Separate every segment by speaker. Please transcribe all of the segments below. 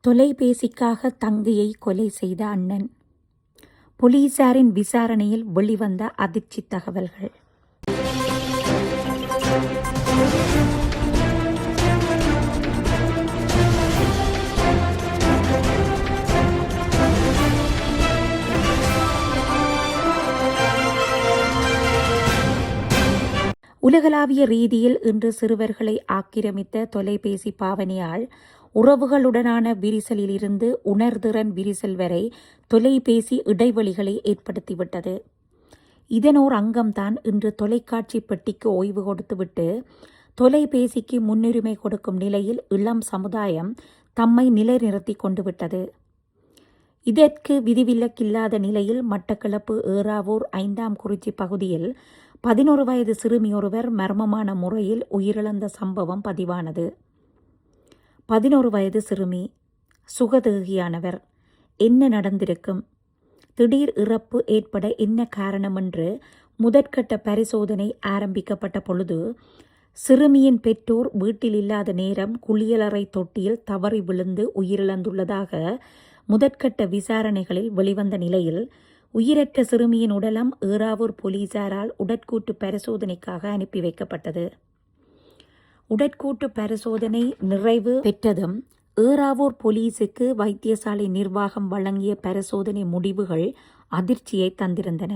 Speaker 1: தொலைபேசிக்காக தங்கையை கொலை செய்த அண்ணன். போலீசாரின் விசாரணையில் வெளிவந்த அதிர்ச்சி தகவல்கள். உலகளாவிய ரீதியில் இன்று சிறுவர்களை ஆக்கிரமித்த தொலைபேசி பாவனையால் உறவுகளுடனான விரிசலிலிருந்து உணர்திறன் விரிசல் வரை தொலைபேசி இடைவெளிகளை ஏற்படுத்திவிட்டது. இதனோர் அங்கம்தான் இன்று தொலைக்காட்சி பெட்டிக்கு ஓய்வு கொடுத்துவிட்டு தொலைபேசிக்கு முன்னுரிமை கொடுக்கும் நிலையில் இளம் சமுதாயம் தம்மை நிலைநிறுத்தி கொண்டு விட்டது. இதற்கு விதிவிலக்கில்லாத நிலையில் மட்டக்களப்பு ஏறாவூர் 5ஆம் குறிச்சி பகுதியில் 11 வயது சிறுமியொருவர் மர்மமான முறையில் உயிரிழந்த சம்பவம் பதிவானது. 11 வயது சிறுமி சுகதேகியானவர். என்ன நடந்திருக்கும்? திடீர் இறப்பு ஏற்பட என்ன காரணம் என்று முதற்கட்ட பரிசோதனை ஆரம்பிக்கப்பட்ட பொழுது சிறுமியின் பெற்றோர் வீட்டில் இல்லாத நேரம் குளியலறை தொட்டியில் தவறி விழுந்து உயிரிழந்துள்ளதாக முதற்கட்ட விசாரணைகளில் வெளிவந்த நிலையில் உயிரற்ற சிறுமியின் உடலம் ஏறாவூர் போலீசாரால் உடற்கூட்டு பரிசோதனைக்காக அனுப்பி வைக்கப்பட்டது. உடற்கூட்டு பரிசோதனை நிறைவு பெற்றதும் ஏறாவூர் போலீசுக்கு வைத்தியசாலை நிர்வாகம் வழங்கிய பரிசோதனை முடிவுகள் அதிர்ச்சியை தந்திருந்தன.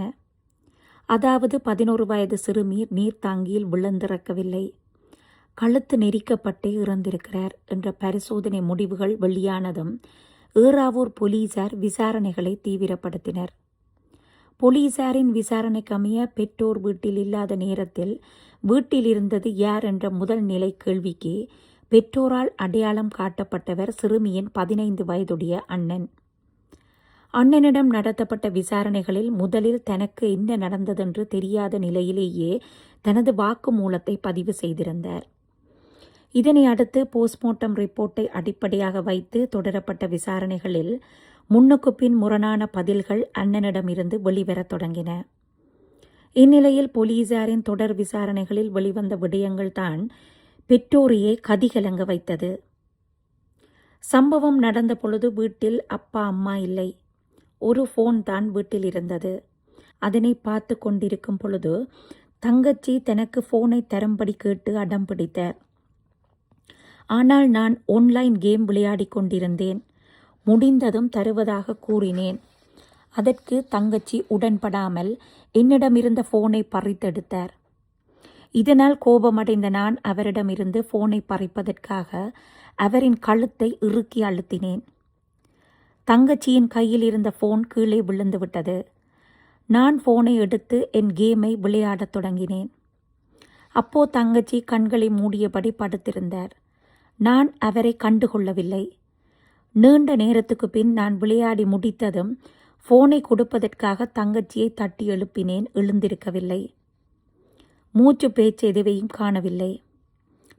Speaker 1: அதாவது 11 வயது சிறுமி நீர்த்தாங்கியில் விழுந்திறக்கவில்லை, கழுத்து நெரிக்கப்பட்டே இறந்திருக்கிறார் என்ற பரிசோதனை முடிவுகள் வெளியானதும் ஏறாவூர் போலீசார் விசாரணைகளை தீவிரப்படுத்தினர். போலீசாரின் விசாரணைக்கமைய பெற்றோர் வீட்டில் இல்லாத நேரத்தில் வீட்டில் இருந்தது யார் என்ற முதல் நிலை கேள்விக்கு பெற்றோரால் அடையாளம் காட்டப்பட்டவர் சிறுமியின் 15 வயதுடைய அண்ணன். அண்ணனிடம் நடத்தப்பட்ட விசாரணைகளில் முதலில் தனக்கு என்ன நடந்ததென்று தெரியாத நிலையிலேயே தனது வாக்குமூலத்தை பதிவு செய்திருந்தார். இதனை அடுத்து போஸ்ட்மார்ட்டம் ரிப்போர்ட்டை அடிப்படையாக வைத்து தொடரப்பட்ட விசாரணைகளில் முன்னுக்கு பின் முரணான பதில்கள் அண்ணனிடமிருந்து வெளிவரத் தொடங்கின. இந்நிலையில் போலீசாரின் தொடர் விசாரணைகளில் வெளிவந்த விடயங்கள்தான் பெற்றோரையே கதிகலங்க வைத்தது. சம்பவம் நடந்த பொழுது வீட்டில் அப்பா அம்மா இல்லை, ஒரு ஃபோன் தான் வீட்டில் இருந்தது. அதனை பார்த்து கொண்டிருக்கும் பொழுது தங்கச்சி தனக்கு ஃபோனை தரும்படி கேட்டு அடம் பிடித்தார். ஆனால் நான் ஆன்லைன் கேம் விளையாடி கொண்டிருந்தேன், முடிந்ததும் தருவதாக கூறினேன். அதற்கு தங்கச்சி உடன்படாமல் என்னிடமிருந்த ஃபோனை பறித்தெடுத்தார். இதனால் கோபமடைந்த நான் அவரிடமிருந்து ஃபோனை பறிப்பதற்காக அவரின் கழுத்தை இறுக்கி அழுத்தினேன். தங்கச்சியின் கையில் இருந்த ஃபோன் கீழே விழுந்து விட்டது. நான் ஃபோனை எடுத்து என் கேமை விளையாடத் தொடங்கினேன். அப்போ தங்கச்சி கண்களை மூடியபடி படுத்திருந்தார். நான் அவரை கண்டுகொள்ளவில்லை. நீண்ட நேரத்துக்கு பின் நான் விளையாடி முடித்ததும் ஃபோனை கொடுப்பதற்காக தங்கச்சியை தட்டி எழுப்பினேன். எழுந்திருக்கவில்லை. மூச்சு பேச்சு எதுவையும் காணவில்லை.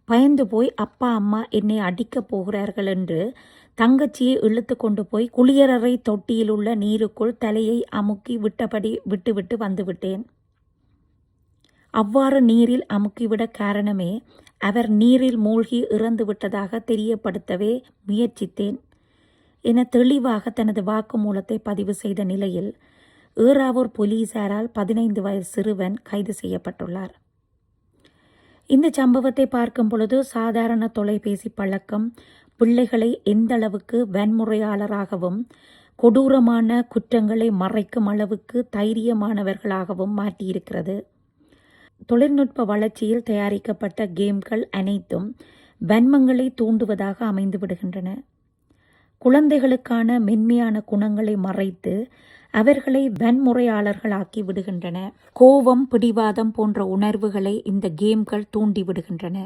Speaker 1: பயந்து போய் அப்பா அம்மா என்னை அடிக்கப் போகிறார்கள் என்று தங்கச்சியை இழுத்து கொண்டு போய் குளியலறை தொட்டியில் உள்ள நீருக்குள் தலையை அமுக்கி விட்டபடி விட்டுவிட்டு வந்துவிட்டேன். அவ்வாறு நீரில் அமுக்கிவிட காரணமே அவர் நீரில் மூழ்கி இறந்து விட்டதாக தெரியப்படுத்தவே முயற்சித்தேன் என தெளிவாக தனது வாக்குமூலத்தை பதிவு செய்த நிலையில் ஏறாவூர் போலீசாரால் 15 வயது சிறுவன் கைது செய்யப்பட்டுள்ளார். இந்த சம்பவத்தை பார்க்கும் பொழுது சாதாரண தொலைபேசி பழக்கம் பிள்ளைகளை எந்தளவுக்கு வன்முறையாளராகவும் கொடூரமான குற்றங்களை மறைக்கும் அளவுக்கு தைரியமானவர்களாகவும் மாற்றியிருக்கிறது. தொழில்நுட்ப வளர்ச்சியில் தயாரிக்கப்பட்ட கேம்கள் அனைத்தும் வன்மங்களை தூண்டுவதாக அமைந்து விடுகின்றன. குழந்தைகளுக்கான மென்மையான குணங்களை மறைத்து அவர்களை வன்முறையாளர்களாக்கி விடுகின்றன. கோபம், பிடிவாதம் போன்ற உணர்வுகளை இந்த கேம்கள் தூண்டி விடுகின்றன.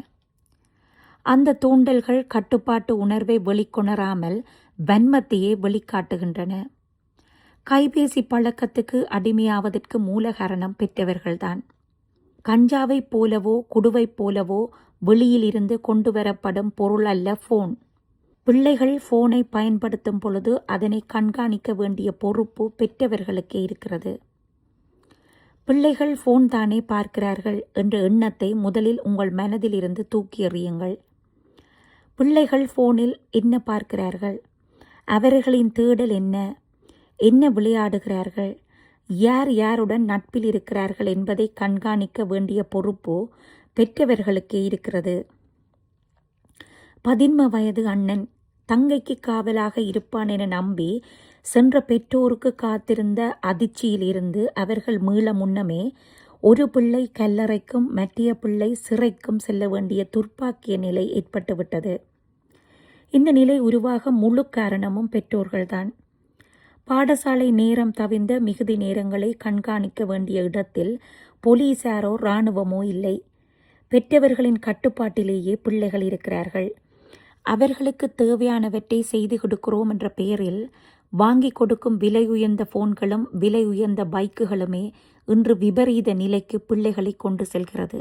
Speaker 1: அந்த தூண்டல்கள் கட்டுப்பாட்டு உணர்வை வெளிக்கொணராமல் வன்மத்தையே வெளிக்காட்டுகின்றன. கைபேசி பழக்கத்துக்கு அடிமையாவதற்கு மூல காரணம் பெற்றவர்கள்தான். கஞ்சாவைப் போலவோ குடுவைப் போலவோ வெளியிலிருந்து கொண்டு வரப்படும் பொருள் அல்ல ஃபோன். பிள்ளைகள் ஃபோனை பயன்படுத்தும் பொழுது அதனை கண்காணிக்க வேண்டிய பொறுப்பு பெற்றவர்களுக்கே இருக்கிறது. பிள்ளைகள் ஃபோன் தானே பார்க்கிறார்கள் என்ற எண்ணத்தை முதலில் உங்கள் மனதில் இருந்து தூக்கி எறியுங்கள். பிள்ளைகள் ஃபோனில் என்ன பார்க்கிறார்கள்? அவர்களின் தேடல் என்ன? என்ன விளையாடுகிறார்கள்? யார் யாருடன் நட்பில் இருக்கிறார்கள் என்பதை கண்காணிக்க வேண்டிய பொறுப்பு பெற்றவர்களுக்கே இருக்கிறது. 11 வயது அண்ணன் தங்கைக்கு காவலாக இருப்பான் என நம்பி சென்ற பெற்றோருக்கு காத்திருந்த அதிர்ச்சியிலிருந்து அவர்கள் மீள முன்னமே ஒரு பிள்ளை கல்லறைக்கும் மற்றைய பிள்ளை சிறைக்கும் செல்ல வேண்டிய துர்ப்பாக்கிய நிலை ஏற்பட்டுவிட்டது. இந்த நிலை உருவாக முழு காரணமும் பெற்றோர்கள்தான். பாடசாலை நேரம் தவிர்ந்த மிகுதி நேரங்களை கண்காணிக்க வேண்டிய இடத்தில் போலீசாரோ இராணுவமோ இல்லை. பெற்றவர்களின் கட்டுப்பாட்டிலேயே பிள்ளைகள் இருக்கிறார்கள். அவர்களுக்கு தேவையானவற்றை செய்து கொடுக்கிறோம் என்ற பெயரில் வாங்கி கொடுக்கும் விலை உயர்ந்த போன்களும் விலை உயர்ந்த பைக்குகளுமே இன்று விபரீத நிலைக்கு பிள்ளைகளை கொண்டு செல்கிறது.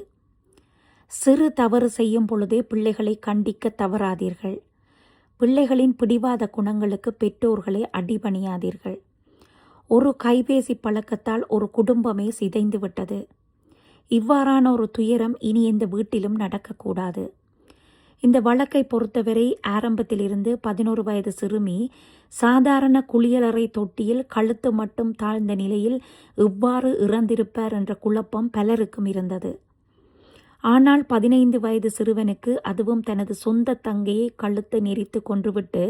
Speaker 1: சிறு தவறு செய்யும் பொழுதே பிள்ளைகளை கண்டிக்க தவறாதீர்கள். பிள்ளைகளின் பிடிவாத குணங்களுக்கு பெற்றோர்களை அடிபணியாதீர்கள். ஒரு கைபேசி பழக்கத்தால் ஒரு குடும்பமே சிதைந்து விட்டது. இவ்வாறான ஒரு துயரம் இனி எந்த வீட்டிலும் நடக்கக்கூடாது. இந்த வழக்கை பொறுத்தவரை ஆரம்பத்திலிருந்து 11 வயது சிறுமி சாதாரண குளியலறை தொட்டியில் கழுத்து மட்டும் தாழ்ந்த நிலையில் எவ்வாறு இறந்திருப்பார் என்ற குழப்பம் பலருக்கும் இருந்தது. ஆனால் 15 வயது சிறுவனுக்கு, அதுவும் தனது சொந்த தங்கையை கழுத்தை நெரித்து கொன்றுவிட்டு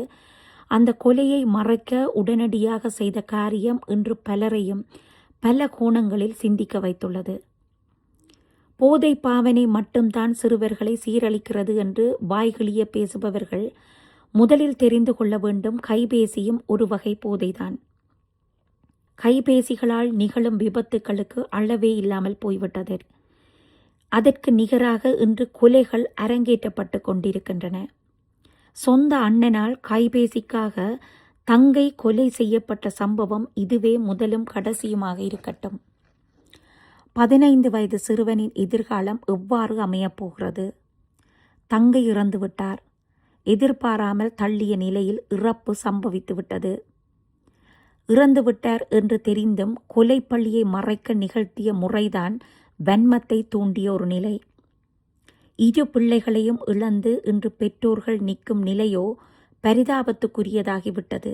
Speaker 1: அந்த கொலையை மறைக்க உடனடியாக செய்த காரியம் இன்று பலரையும் பல கோணங்களில் சிந்திக்க வைத்துள்ளது. போதை பாவனை மட்டும்தான் சிறுவர்களை சீரழிக்கிறது என்று வாய்கிழிய பேசுபவர்கள் முதலில் தெரிந்து கொள்ள வேண்டும், கைபேசியும் ஒரு வகை போதைதான். கைபேசிகளால் நிகழும் விபத்துக்களுக்கு அளவே இல்லாமல் போய்விட்டது. அதற்கு நிகராக இன்று கொலைகள் அரங்கேற்றப்பட்டு கொண்டிருக்கின்றன. சொந்த அண்ணனால் கைபேசிக்காக தங்கை கொலை செய்யப்பட்ட சம்பவம் இதுவே முதலும் கடைசியுமாக இருக்கட்டும். 15 வயது சிறுவனின் எதிர்காலம் எவ்வாறு அமையப்போகிறது? தங்கை இறந்துவிட்டார். எதிர்பாராமல் தள்ளிய நிலையில் இறப்பு சம்பவித்துவிட்டது. இறந்துவிட்டார் என்று தெரிந்தும் கொலை பழியை மறைக்க நிகழ்த்திய முறைதான் வன்மத்தை தூண்டிய ஒரு நிலை. இரு பிள்ளைகளையும் இழந்து இன்று பெற்றோர்கள் நிற்கும் நிலையோ பரிதாபத்துக்குரியதாகிவிட்டது.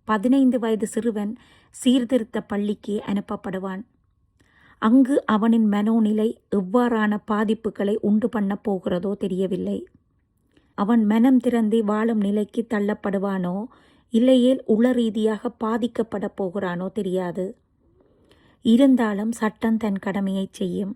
Speaker 1: 15 வயது சிறுவன் சீர்திருத்த பள்ளிக்கு அனுப்பப்படுவான். அங்கு அவனின் மனோநிலை எவ்வாறான பாதிப்புகளை உண்டு பண்ண போகிறதோ தெரியவில்லை. அவன் மனம் திறந்து வாழும் நிலைக்கு தள்ளப்படுவானோ இல்லையேல் உள ரீதியாக பாதிக்கப்பட போகிறானோ தெரியாது. இருந்தாலும் சட்டம் தன் கடமையை செய்யும்.